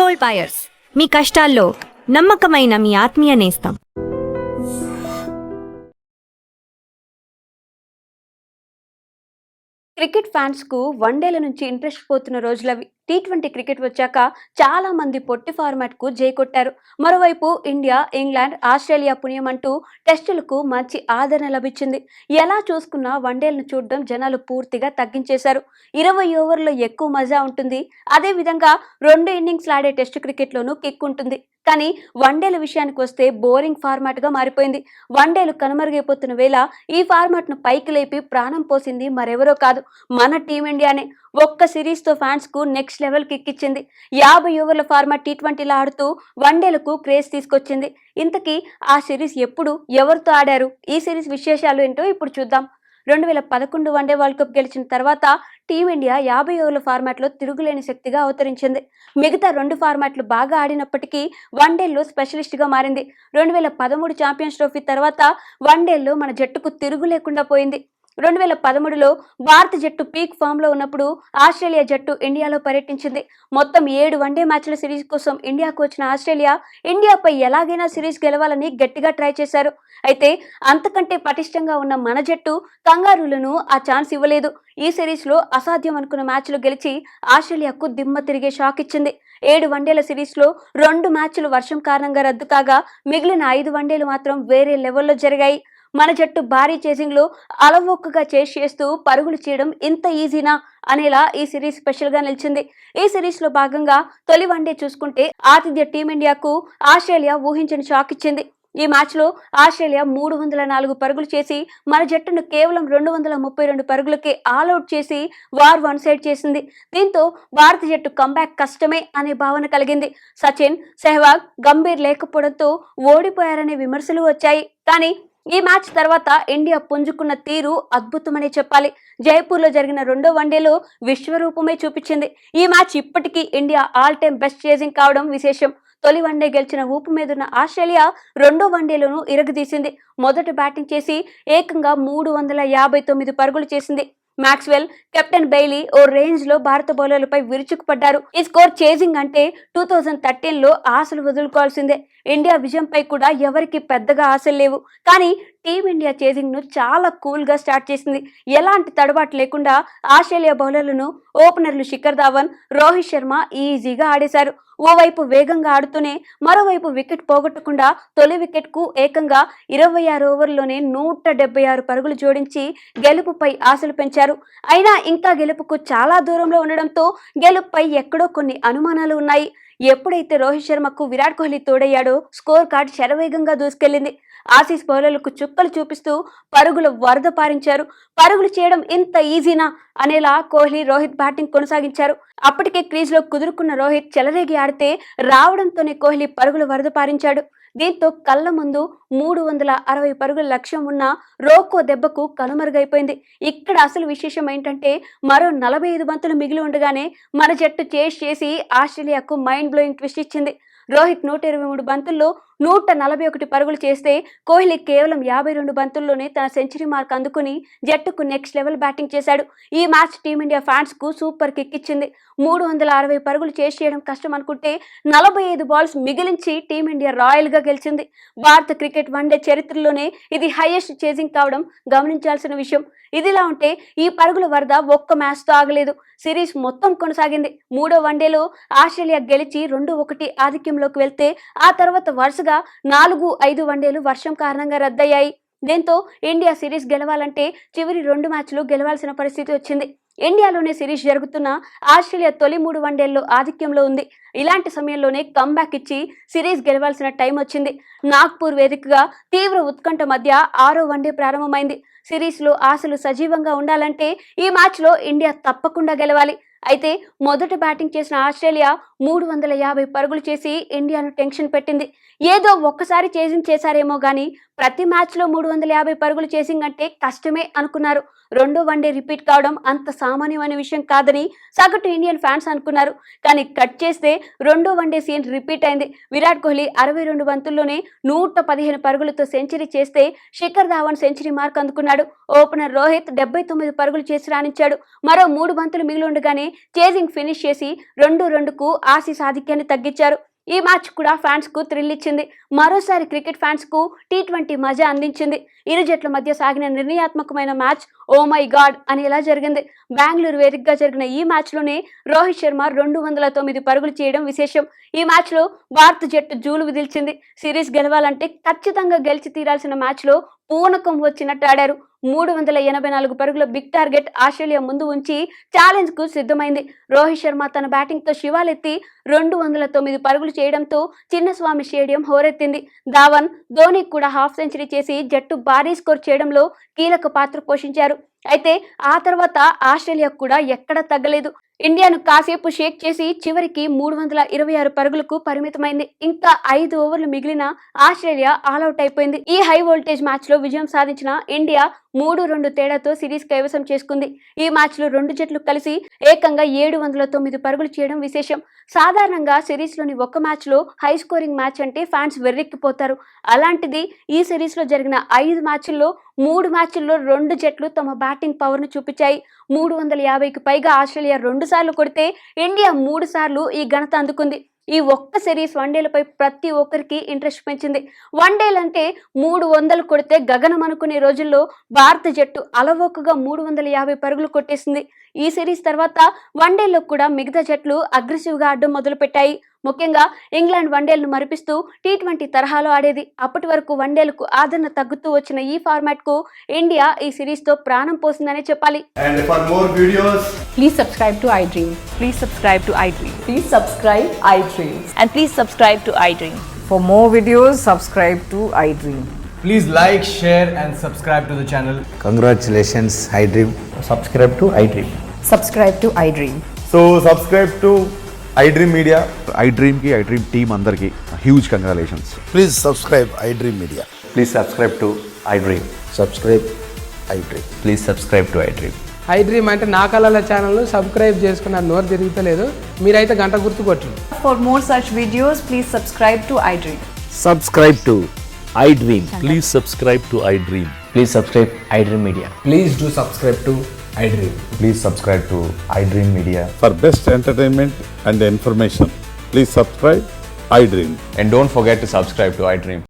Gold buyers, మీ కష్టాల్లో నమ్మకమైన మీ ఆత్మీయ నేస్తం. క్రికెట్ ఫ్యాన్స్కు వన్డేల నుంచి ఇంట్రెస్ట్ పోతున్న రోజులవి. టీ20 క్రికెట్ వచ్చాక చాలా మంది పొట్టి ఫార్మాట్కు జై కొట్టారు. మరోవైపు ఇండియా, ఇంగ్లాండ్, ఆస్ట్రేలియా పుణ్యమంటూ టెస్టులకు మంచి ఆదరణ లభించింది. ఎలా చూసుకున్నా వన్డేలను చూడడం జనాలు పూర్తిగా తగ్గించేశారు. 20 ఓవర్లో ఎక్కువ మజా ఉంటుంది. అదేవిధంగా 2 ఇన్నింగ్స్ ఆడే టెస్టు క్రికెట్లోనూ కిక్ ఉంటుంది. కానీ వన్డేల విషయానికి వస్తే బోరింగ్ ఫార్మాట్గా మారిపోయింది. వన్డేలు కనుమరుగైపోతున్న వేళ ఈ ఫార్మాట్ను పైకి లేపి ప్రాణం పోసింది మరెవరో కాదు, మన టీమిండియానే. ఒక్క సిరీస్తో ఫ్యాన్స్కు నెక్స్ట్ లెవెల్ కిక్ ఇచ్చింది. 50 ఓవర్ల ఫార్మాట్ టీ20లో ఆడుతూ వన్డేలకు క్రేజ్ తీసుకొచ్చింది. ఇంతకీ ఆ సిరీస్ ఎప్పుడు, ఎవరితో ఆడారు? ఈ సిరీస్ విశేషాలు ఏంటో ఇప్పుడు చూద్దాం. 2011 వన్డే వరల్డ్ కప్ గెలిచిన తర్వాత టీమిండియా 50 ఓవర్ల ఫార్మాట్లో తిరుగులేని శక్తిగా అవతరించింది. మిగతా 2 ఫార్మాట్లు బాగా ఆడినప్పటికీ వన్డేల్లో స్పెషలిస్ట్గా మారింది. 2013 ఛాంపియన్స్ ట్రోఫీ తర్వాత వన్డేల్లో మన జట్టుకు తిరుగు లేకుండా పోయింది. 2013లో భారత జట్టు పీక్ ఫామ్లో ఉన్నప్పుడు ఆస్ట్రేలియా జట్టు ఇండియాలో పర్యటించింది. మొత్తం 7 వన్డే మ్యాచ్ల సిరీస్ కోసం ఇండియాకు వచ్చిన ఆస్ట్రేలియా ఇండియాపై ఎలాగైనా సిరీస్ గెలవాలని గట్టిగా ట్రై చేశారు. అయితే అంతకంటే పటిష్టంగా ఉన్న మన జట్టు కంగారూలను ఆ ఛాన్స్ ఇవ్వలేదు. ఈ సిరీస్లో అసాధ్యం అనుకున్న మ్యాచ్లు గెలిచి ఆస్ట్రేలియాకు దిమ్మ తిరిగే షాక్ ఇచ్చింది. 7 వన్డేల సిరీస్లో 2 మ్యాచ్లు వర్షం కారణంగా రద్దు కాగా మిగిలిన 5 వన్డేలు మాత్రం వేరే లెవెల్లో జరిగాయి. మన జట్టు భారీ చేసింగ్లో అలవోకగా చేస్తూ పరుగులు చేయడం ఇంత ఈజీనా అనేలా ఈ సిరీస్ స్పెషల్గా నిలిచింది. ఈ సిరీస్లో భాగంగా తొలి వన్డే చూసుకుంటే ఆతిథ్య టీమిండియాకు ఆస్ట్రేలియా ఊహించని షాక్ ఇచ్చింది. ఈ మ్యాచ్లో ఆస్ట్రేలియా 304 పరుగులు చేసి మన జట్టును కేవలం 232 పరుగులకే ఆల్అౌట్ చేసి వార్ వన్ సైడ్ చేసింది. దీంతో భారత జట్టు కంబ్యాక్ కష్టమే అనే భావన కలిగింది. సచిన్, సెహ్వాగ్, గంభీర్ లేకపోవడంతో ఓడిపోయారనే విమర్శలు వచ్చాయి. కానీ ఈ మ్యాచ్ తర్వాత ఇండియా పుంజుకున్న తీరు అద్భుతమనే చెప్పాలి. జైపూర్లో జరిగిన 2వ వన్డేలో విశ్వరూపమే చూపించింది. ఈ మ్యాచ్ ఇప్పటికీ India all time best chasing కావడం విశేషం. తొలి వన్డే గెలిచిన ఊపు మీదున్న ఆస్ట్రేలియా 2వ వన్డేలోనూ ఇరగదీసింది. మొదట బ్యాటింగ్ చేసి ఏకంగా 359 పరుగులు చేసింది. మ్యాక్స్వెల్, కెప్టెన్ బెయిలీ ఓ రేంజ్ లో భారత బౌలర్లపై విరుచుకుపడ్డారు. ఈ స్కోర్ చేజింగ్ అంటే 2013లో ఆశలు వదులుకోవాల్సిందే. ఇండియా విజయంపై కూడా ఎవరికి పెద్దగా ఆశలు లేవు. కానీ టీమిండియా చేజింగ్ ను చాలా కూల్ గా స్టార్ట్ చేసింది. ఎలాంటి తడబాటు లేకుండా ఆస్ట్రేలియా బౌలర్లను ఓపెనర్లు శిఖర్ ధావన్, రోహిత్ శర్మ ఈజీగా ఆడేశారు. ఓవైపు వేగంగా ఆడుతూనే మరోవైపు వికెట్ పోగొట్టకుండా తొలి వికెట్ కు ఏకంగా 26 ఓవర్లోనే 176 పరుగులు జోడించి గెలుపుపై ఆశలు పెంచారు. అయినా ఇంకా గెలుపుకు చాలా దూరంలో ఉండడంతో గెలుపుపై ఎక్కడో కొన్ని అనుమానాలు ఉన్నాయి. ఎప్పుడైతే రోహిత్ శర్మకు విరాట్ కోహ్లీ తోడయ్యాడో స్కోర్ కార్డ్ శరవేగంగా దూసుకెళ్లింది. ఆసీస్ బౌలర్లకు చుక్కలు చూపిస్తూ పరుగుల వరద పారించారు. పరుగులు చేయడం ఇంత ఈజీనా అనేలా కోహ్లీ, రోహిత్ బ్యాటింగ్ కొనసాగించారు. అప్పటికే క్రీజ్లో కుదురుకున్న రోహిత్ చెలరేగి ఆడితే రావడంతోనే కోహ్లీ పరుగుల వరద పారించాడు. దీంతో కళ్ళ ముందు 360 పరుగుల లక్ష్యం ఉన్న రోకో దెబ్బకు కనుమరుగైపోయింది. ఇక్కడ అసలు విశేషం ఏంటంటే మరో 45 బంతులు మిగిలి ఉండగానే మన జట్టు చేసి ఆస్ట్రేలియాకు మైండ్ బ్లోయింగ్ ట్విస్ట్ ఇచ్చింది. రోహిత్ 123 బంతుల్లో 141 పరుగులు చేస్తే కోహ్లీ కేవలం 52 బంతుల్లోనే తన సెంచరీ మార్క్ అందుకుని జట్టుకు నెక్స్ట్ లెవెల్ బ్యాటింగ్ చేశాడు. ఈ మ్యాచ్ టీమిండియా ఫ్యాన్స్ కు సూపర్ కిక్ ఇచ్చింది. 360 పరుగులు చేయడం కష్టం అనుకుంటే 45 బాల్స్ మిగిలించి టీమిండియా రాయల్ గా గెలిచింది. భారత క్రికెట్ వన్డే చరిత్రలోనే ఇది హైయెస్ట్ చేజింగ్ కావడం గమనించాల్సిన విషయం. ఇదిలా ఉంటే ఈ పరుగుల వరద ఒక్క మ్యాచ్ తో ఆగలేదు. సిరీస్ మొత్తం కొనసాగింది. 3వ వన్డేలో ఆస్ట్రేలియా గెలిచి 2-1 ఆధిక్యంలోకి వెళ్తే ఆ తర్వాత వరుసగా 4-5 వన్డేలు వర్షం కారణంగా రద్దయ్యాయి. దీంతో ఇండియా సిరీస్ గెలవాలంటే చివరి 2 మ్యాచ్లు గెలవాల్సిన పరిస్థితి వచ్చింది. ఇండియాలోనే సిరీస్ జరుగుతున్న ఆస్ట్రేలియా తొలి 3 వన్డేల్లో ఆధిక్యంలో ఉంది. ఇలాంటి సమయంలోనే కంబ్యాక్ ఇచ్చి సిరీస్ గెలవాల్సిన టైం వచ్చింది. నాగ్పూర్ వేదికగా తీవ్ర ఉత్కంఠ మధ్య 6వ వన్డే ప్రారంభమైంది. సిరీస్లో ఆశలు సజీవంగా ఉండాలంటే ఈ మ్యాచ్లో ఇండియా తప్పకుండా గెలవాలి. అయితే మొదట బ్యాటింగ్ చేసిన ఆస్ట్రేలియా 350 పరుగులు చేసి ఇండియాను టెన్షన్ పెట్టింది. ఏదో ఒక్కసారి చేజింగ్ చేశారేమో గానీ ప్రతి మ్యాచ్లో 350 పరుగులు చేసింగ్ అంటే కష్టమే అనుకున్నారు. రెండో వన్డే రిపీట్ కావడం అంత సామాన్యమైన విషయం కాదని సగటు ఇండియన్ ఫ్యాన్స్ అనుకున్నారు. కానీ కట్ చేస్తే రెండో వన్డే సీన్ రిపీట్ అయింది. విరాట్ కోహ్లీ 62 బంతుల్లోనే 115 పరుగులతో సెంచరీ చేస్తే శిఖర్ ధావన్ సెంచరీ మార్క్ అందుకున్నాడు. ఓపెనర్ రోహిత్ 79 పరుగులు చేసి రాణించాడు. మరో 3 బంతులు మిగిలి ఉండగానే చేజింగ్ ఫినిష్ చేసి 2-2కు ఆసీస్ ఆధిక్యాన్ని తగ్గించారు. ఈ మ్యాచ్ కూడా ఫ్యాన్స్ కు థ్రిల్ ఇచ్చింది. మరోసారి క్రికెట్ ఫ్యాన్స్ కు టీ20 మజా అందించింది. ఇరు జట్ల మధ్య సాగిన నిర్ణయాత్మకమైన మ్యాచ్ ఓ మై గాడ్ అనేలా జరిగింది. బెంగళూరు వేదికగా జరిగిన ఈ మ్యాచ్ లోనే రోహిత్ శర్మ 209 పరుగులు చేయడం విశేషం. ఈ మ్యాచ్ లో భారత జట్టు జూలు విదిల్చింది. సిరీస్ గెలవాలంటే ఖచ్చితంగా గెలిచి తీరాల్సిన మ్యాచ్ లో పూనకం వచ్చినట్టు ఆడారు. 384 పరుగుల బిగ్ టార్గెట్ ఆస్ట్రేలియా ముందు ఉంచి ఛాలెంజ్ కు సిద్ధమైంది. రోహిత్ శర్మ తన బ్యాటింగ్ తో శివాలెత్తి 209 పరుగులు చేయడంతో చిన్నస్వామి స్టేడియం హోరెత్తింది. ధావన్, ధోని కూడా హాఫ్ సెంచరీ చేసి జట్టు భారీ స్కోర్ చేయడంలో కీలక పాత్ర పోషించారు. అయితే ఆ తర్వాత ఆస్ట్రేలియా కూడా ఎక్కడ తగ్గలేదు. ఇండియాను కాసేపు షేక్ చేసి చివరికి 326 పరుగులకు పరిమితమైంది. ఇంకా 5 ఓవర్లు మిగిలిన ఆస్ట్రేలియా ఆల్అౌట్ అయిపోయింది. ఈ హై వోల్టేజ్ మ్యాచ్ లో విజయం సాధించిన ఇండియా 3-2 తేడాతో సిరీస్ కైవసం చేసుకుంది. ఈ మ్యాచ్ లో రెండు జట్లు కలిసి ఏకంగా 709 పరుగులు చేయడం విశేషం. సాధారణంగా సిరీస్ లోని ఒక మ్యాచ్ లో హై స్కోరింగ్ మ్యాచ్ అంటే ఫ్యాన్స్ వెర్రెక్కిపోతారు. అలాంటిది ఈ సిరీస్ లో జరిగిన 5 మ్యాచ్ల్లో 3 మ్యాచ్ల్లో రెండు జట్లు తమ బ్యాటింగ్ పవర్ ను చూపించాయి. 350కి పైగా ఆస్ట్రేలియా 2 సార్లు కొడితే ఇండియా 3 సార్లు ఈ ఘనత అందుకుంది. ఈ ఒక్క సిరీస్ వన్డేలపై ప్రతి ఒక్కరికి ఇంట్రెస్ట్ పెంచింది. వన్డేలంటే 300 కొడితే గగనం అనుకునే రోజుల్లో భారత జట్టు అలవోకగా 350 పరుగులు కొట్టేసింది. ఈ సిరీస్ తర్వాత వన్డేల్లో కూడా మిగతా జట్లు అగ్రెసివ్ గా ఆడడం మొదలుపెట్టాయి. ముఖ్యంగా ఇంగ్లాండ్ వన్డేలను మరిపిస్తూ టీ20 తరహాలో ఆడేది. అప్పటి వరకు వన్డేలకు ఆదరణ తగ్గుతూ వచ్చిన ఈ ఫార్మాట్ కు ఇండియా ఈ సిరీస్ తో ప్రాణం పోసిందనే చెప్పాలి. And for more videos, Please subscribe to iDream. Please subscribe to iDream. Please subscribe iDream. And please subscribe to iDream. For more videos, subscribe to iDream. Please like, share and subscribe to the channel. Congratulations, iDream. subscribe to iDream. Subscribe to iDream. so subscribe to iDream Media. iDream team అందరికి huge congratulations. Please subscribe iDream Media. Please subscribe to iDream. Subscribe iDream. Please subscribe to iDream. iDream అంటే నా కళల ఛానల్ను subscribe చేసుకున్న నోరు తిరుగుతలేదు. మీరైతే గంట గుర్తు కొట్టండి. For more such videos, please subscribe to iDream. Subscribe to iDream. Please subscribe to iDream. Please subscribe iDream Media. Please do subscribe to iDream. Please subscribe to iDream Media. For best entertainment and information, please subscribe iDream. And don't forget to subscribe to iDream.